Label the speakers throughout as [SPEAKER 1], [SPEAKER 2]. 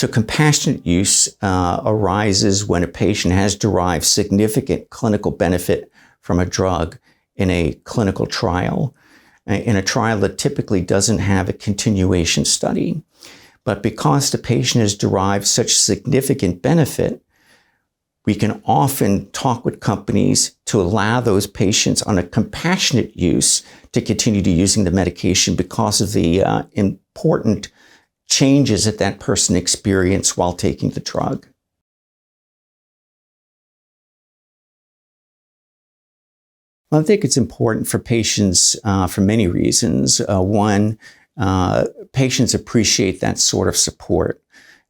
[SPEAKER 1] So compassionate use arises when a patient has derived significant clinical benefit from a drug in a clinical trial, in a trial that typically doesn't have a continuation study. But because the patient has derived such significant benefit, we can often talk with companies to allow those patients on a compassionate use to continue to using the medication because of the important changes that that person experienced while taking the drug. Well, I think it's important for patients for many reasons. One, patients appreciate that sort of support.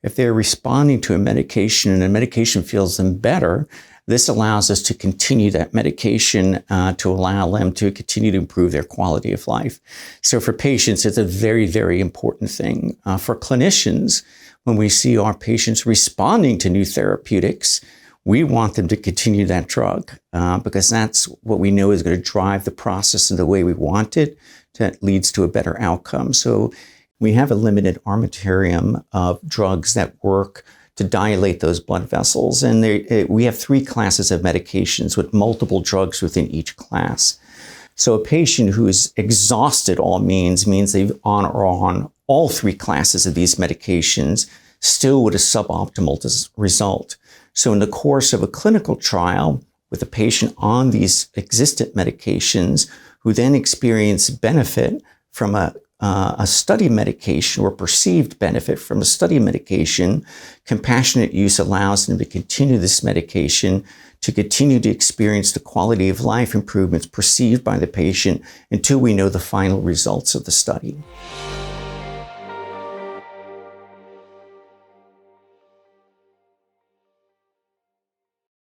[SPEAKER 1] If they're responding to a medication and the medication feels them better, this allows us to continue that medication to allow them to continue to improve their quality of life. So for patients, it's a very, very important thing. For clinicians, when we see our patients responding to new therapeutics, we want them to continue that drug because that's what we know is going to drive the process in the way we want it that leads to a better outcome. So we have a limited armamentarium of drugs that work to dilate those blood vessels. And we have 3 classes of medications with multiple drugs within each class. So a patient who is exhausted all means they've on all 3 classes of these medications, still with a suboptimal result. So in the course of a clinical trial with a patient on these existent medications who then experience benefit from a study medication or perceived benefit from a study medication, compassionate use allows them to continue this medication to continue to experience the quality of life improvements perceived by the patient until we know the final results of the study.